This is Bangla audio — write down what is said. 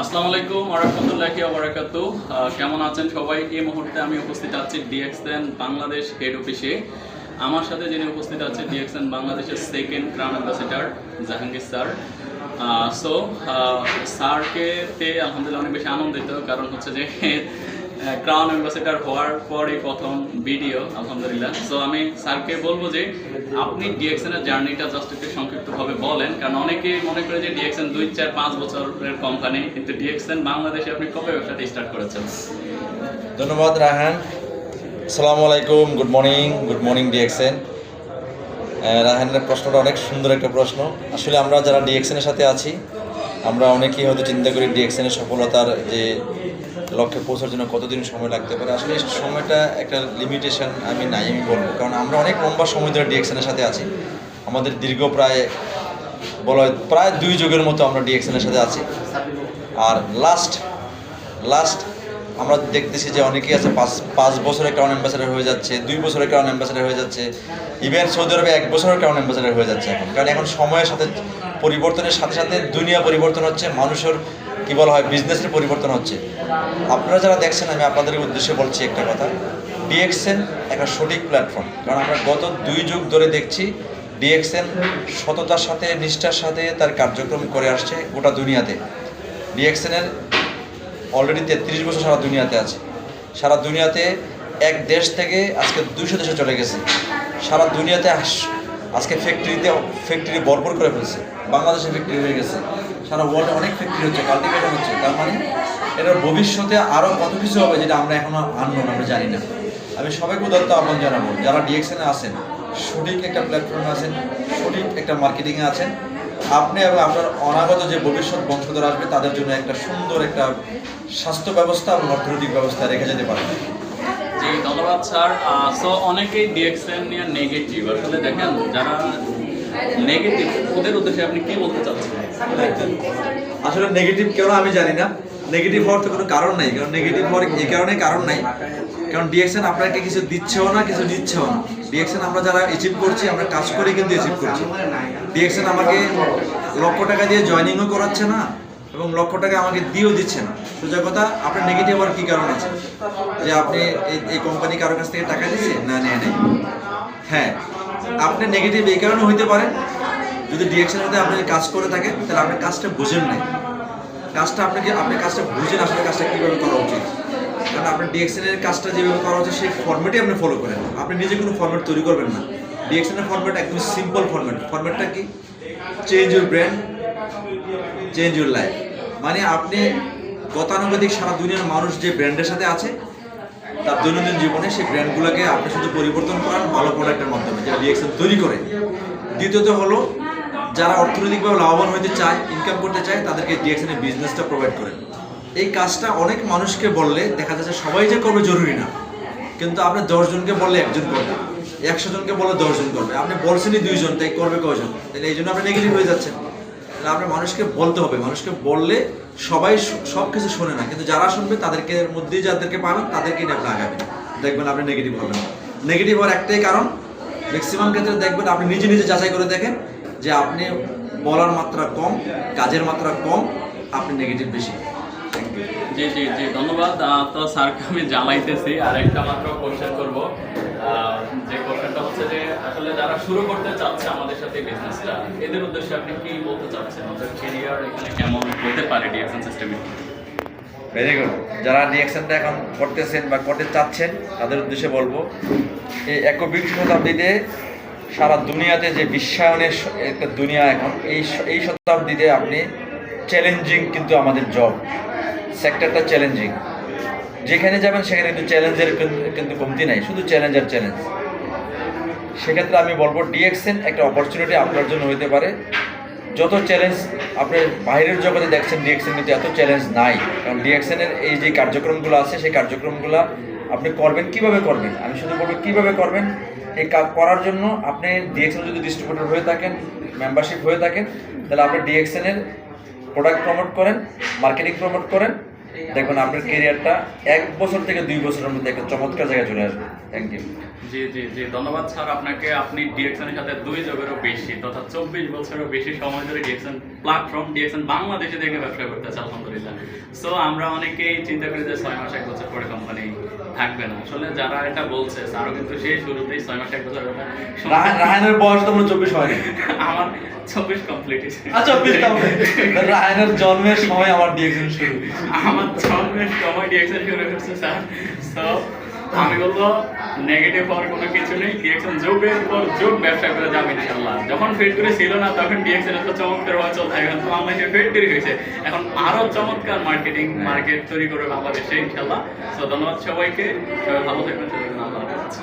আসসালামু আলাইকুম ওয়া রাহমাতুল্লাহি ওয়া বারাকাতুহু। কেমন আছেন সবাই? এই মুহূর্তে আমি উপস্থিত আছি ডিএক্সএন বাংলাদেশ হেড অফিসে। আমার সাথে যিনি উপস্থিত আছে ডিএক্সএন বাংলাদেশের second crown ambassador Jahangir sir. স্যারকে পেয়ে আলহামদুলিল্লাহ অনেক বেশি আনন্দিত, কারণ হচ্ছে যে ক্রাউন অ্যাম্বাসেডর হওয়ার পরই প্রথম ভিডিও আলহামদুলিল্লাহ। সো আমি স্যারকে বলবো যে আপনি ডিএক্সএনের জার্নিটা জাস্ট একটু সংক্ষিপ্তভাবে বলেন, কারণ অনেকে মনে করে যে ডিএক্সএন 2, 4, 5 বছরের কোম্পানি, কিন্তু ডিএক্সএন বাংলাদেশে আপনি কবে ব্যবসাটা স্টার্ট করেছেন? ধন্যবাদ রায়হান। আসসালামু আলাইকুম, গুড মর্নিং ডিএক্সএন। রায়হানের প্রশ্নটা অনেক সুন্দর একটা প্রশ্ন। আসলে আমরা যারা ডিএক্সএনের সাথে আছি, আমরা অনেকেই হয়তো চিন্তা করি ডিএক্সএনের সফলতার যে লক্ষ্যে পৌঁছার জন্য কতদিন সময় লাগতে পারে। আসলে এই সময়টা একটা লিমিটেশন আমি বলবো, কারণ আমরা অনেক লম্বা সময় ধরে ডিএক্সএনের সাথে আছি। আমাদের দীর্ঘ প্রায় 2 যুগের মতো আমরা ডিএক্সএনের সাথে আছি। আর লাস্ট আমরা দেখতেছি যে অনেকেই আছে 5 বছরের ক্রাউন অ্যাম্বাসেডর হয়ে যাচ্ছে, 2 বছরের ক্রাউন অ্যাম্বাসেডর হয়ে যাচ্ছে, ইভেন সৌদি আরবে 1 বছরের ক্রাউন অ্যাম্বাসেডর হয়ে যাচ্ছে এখন। কারণ এখন সময়ের সাথে পরিবর্তনের সাথে সাথে দুনিয়া পরিবর্তন হচ্ছে, মানুষের কী বলা হয় বিজনেসের পরিবর্তন হচ্ছে। আপনারা যারা দেখছেন, আমি আপনাদের উদ্দেশ্যে বলছি একটা কথা, ডিএক্সএন একটা সঠিক প্ল্যাটফর্ম। কারণ আমরা গত 2 যুগ ধরে দেখছি ডিএক্সএন সততার সাথে নিষ্ঠার সাথে তার কার্যক্রম করে আসছে গোটা দুনিয়াতে। ডিএক্সএনের অলরেডি 33 বছর সারা দুনিয়াতে আছে। সারা দুনিয়াতে এক দেশ থেকে আজকে 200 দেশে চলে গেছে। সারা দুনিয়াতে আজকে ফ্যাক্টরি ভরপুর করে ফেলছে। বাংলাদেশে ফ্যাক্টরি হয়ে গেছে, সারা ওয়ার্ল্ডে অনেক ফ্যাক্টরি হচ্ছে, কাল্টিভেশন হচ্ছে। তার মানে এটার ভবিষ্যতে আরও কত কিছু হবে যেটা আমরা এখনও আমরা জানি না। আমি সবাইকে উদাত্ত আহ্বান জানাবো, যারা ডিএক্সএনে আছেন, সঠিক একটা প্ল্যাটফর্মে আছেন, সঠিক একটা মার্কেটিংয়ে আছেন, আপনি এবং আপনার অনাগত যে ভবিষ্যৎ বংশধর আসবে তাদের জন্য একটা সুন্দর একটা স্বাস্থ্য ব্যবস্থা এবং অর্থনৈতিক ব্যবস্থা রেখে যেতে পারেন। জি ধন্যবাদ স্যার। সো অনেকেই ডিএক্সএন নিয়ে নেগেটিভ, আসলে দেখেন যারা নেগেটিভ ওদের উদ্দেশ্যে আপনি কি বলতে চাচ্ছেন? আসলে নেগেটিভ কেন আমি জানি না। নেগেটিভ হওয়ার তো কোনো কারণ নাই, কারণ নেগেটিভ হওয়ার এই কারণে কারণ নাই, কারণ ডিএক্সএন আপনাকে কিছু দিচ্ছেও না, কিছু নিচ্ছেও না। ডিএক্সএন আমরা যারা অ্যাচিভ করছি, আমরা কাজ করে কিন্তু অ্যাচিভ করছি। ডিএক্সএন আমাকে লক্ষ টাকা দিয়ে জয়েনিংও করাচ্ছে না এবং লক্ষ টাকা আমাকে দিয়েও দিচ্ছে না। সোজা কথা, আপনার নেগেটিভ হওয়ার কী কারণ আছে? যে আপনি এই কোম্পানি কারোর কাছ থেকে টাকা দিচ্ছে না, নেয় নেই। হ্যাঁ, আপনি নেগেটিভ এই কারণে হইতে পারেন, যদি ডিএক্সএনের সাথে আপনি কাজ করে থাকেন তাহলে আপনি কাজটা বুঝেন নাই। আপনি কাজটা বুঝেন আসলে কাজটা কীভাবে করা উচিত। কারণ আপনার ডিএক্সএনের কাজটা যেভাবে করা উচিত সেই ফর্মেটই আপনি ফলো করেন। আপনি নিজে কোনো ফর্মেট তৈরি করবেন না। ডিএক্সএনের ফর্মেট একদম সিম্পল ফর্মেট। ফর্মেটটা কি? Change your brand, change your life. মানে আপনি গতানুগতিক সারা দুনিয়ার মানুষ যে ব্র্যান্ডের সাথে আছে, তার দৈনন্দিন জীবনে সেই ব্র্যান্ডগুলোকে আপনি শুধু পরিবর্তন করান ভালো প্রোডাক্টের মাধ্যমে, যেটা ডিএক্সএন তৈরি করে। দ্বিতীয়ত হলো, যারা অর্থনৈতিকভাবে লাভবান হতে চায়, ইনকাম করতে চায়, তাদেরকে ডিএক্সএনের বিজনেসটা প্রোভাইড করেন। এই কাজটা অনেক মানুষকে বললে দেখা যাচ্ছে সবাই যে করবে জরুরি না, কিন্তু আপনি 10 জনকে বললে 1 জন করবে, 100 জনকে বললে 10 জন করবে। আপনি বলছেনই 2 জন, তাই করবে কয়জন? তাহলে এই জন্য আপনি নেগেটিভ হয়ে যাচ্ছেন। তাহলে আপনি মানুষকে বলতে হবে, মানুষকে বললে সবাই সব কিছু শোনে না, কিন্তু যারা শুনবে তাদেরকে মধ্যেই যাদেরকে পাবেন তাদেরকেই আপনি আগাবেন, দেখবেন আপনি নেগেটিভ হবেন। নেগেটিভ হওয়ার একটাই কারণ, ম্যাক্সিমাম ক্ষেত্রে দেখবেন আপনি নিজে যাচাই করে দেখেন যে আপনি বলার মাত্রা কম, কাজের মাত্রা কম, আপনি নেগেটিভ বেশি। জি জি জি ধন্যবাদ। তো স্যারকে আমি জানাইতেছি আর একটা মাত্র কোশ্চেন করবো। যে কোশ্চেনটা হচ্ছে যে আসলে যারা শুরু করতে চাচ্ছে আমাদের সাথে বিজনেসটা, এদের উদ্দেশ্যে আপনি কি বলতে চাচ্ছেন? ওদের ক্যারিয়ার এখানে কেমন হতে পারে ডিএক্সএন সিস্টেমে? Very good. যারা ডিএক্সএনটা এখন করতেছেন বা করতে চাচ্ছেন তাদের উদ্দেশ্যে বলবো, এই 21 শতাব্দীতে সারা দুনিয়াতে যে বিশ্বায়নের একটা দুনিয়া এখন, এই শতাব্দীতে আপনি চ্যালেঞ্জিং, কিন্তু আমাদের জব সেক্টরটা চ্যালেঞ্জিং। যেখানে যাবেন সেখানে কিন্তু চ্যালেঞ্জের কিন্তু কমতি নাই, শুধু চ্যালেঞ্জ আর চ্যালেঞ্জ। সেক্ষেত্রে আমি বলবো ডিএক্সএন একটা অপরচুনিটি আপনার জন্য হইতে পারে। যত চ্যালেঞ্জ আপনি বাইরের জগতে দেখছেন, ডিএক্সএন কিন্তু এত চ্যালেঞ্জ নাই। কারণ ডিএক্সএনের এই যে কার্যক্রমগুলো আছে, সেই কার্যক্রমগুলো আপনি করবেন কীভাবে করবেন, আমি শুধু বলবো কীভাবে করবেন। এই কাজ করার জন্য আপনি ডিএক্সএন যদি ডিস্ট্রিবিউটর হয়ে থাকেন, মেম্বারশিপ হয়ে থাকেন, তাহলে আপনি ডিএক্সএনের প্রোডাক্ট প্রমোট করেন, মার্কেটিং প্রমোট করেন, দেখবেন আপনার ক্যারিয়ারটা 1 বছর থেকে 2 বছরের মধ্যে একটা চমৎকার জায়গায় চলে আসবে। Thank you. জি জি জি ধন্যবাদ স্যার আপনাকে। আপনি ডিএক্সএনের সাথে 2 যুগেরও বেশি তথা 24 বছরেরও বেশি সময় ধরে ডিএক্সএন প্ল্যাটফর্ম, ডিএক্সএন বাংলাদেশে থেকে ব্যবসা করতেছে আলহামদুলিল্লাহ। সো আমরা অনেকেই চিন্তা করি যে 6 মাস 1 বছর পরে কোম্পানি থাকবে না। আসলে যারা এটা বলছে তারও কিন্তু সেই শুরুতেই 6 মাস 1 বছর রাহানের বয়স তো 24 হয়নি। আমার 24 কমপ্লিট হয়েছে। আচ্ছা 24 কমপ্লিট। রাহানের জন্মের সময় আমার ডিএক্সএন শুরু। আমার জন্মের সময় ডিএক্সএন শুরু হচ্ছে স্যার। সো আমি বলবো নেগেটিভ হওয়ার কোনো কিছু নেই। ডিএক্সএন যুগের পর যুগ ব্যবসা করে যাবে ইনশাআল্লাহ। যখন ফ্যাক্টরি ছিল না তখন ডিএক্সএন এত চমৎকার ভাবে চলতে, এখন তো বাংলাদেশে ফ্যাক্টরি হয়েছে, এখন আরো চমৎকার মার্কেট তৈরি করবে বাংলাদেশে ইনশাআল্লাহ। সো ধন্যবাদ সবাইকে, সবাই ভালো থাকবেন, আল্লাহ হাফেজ।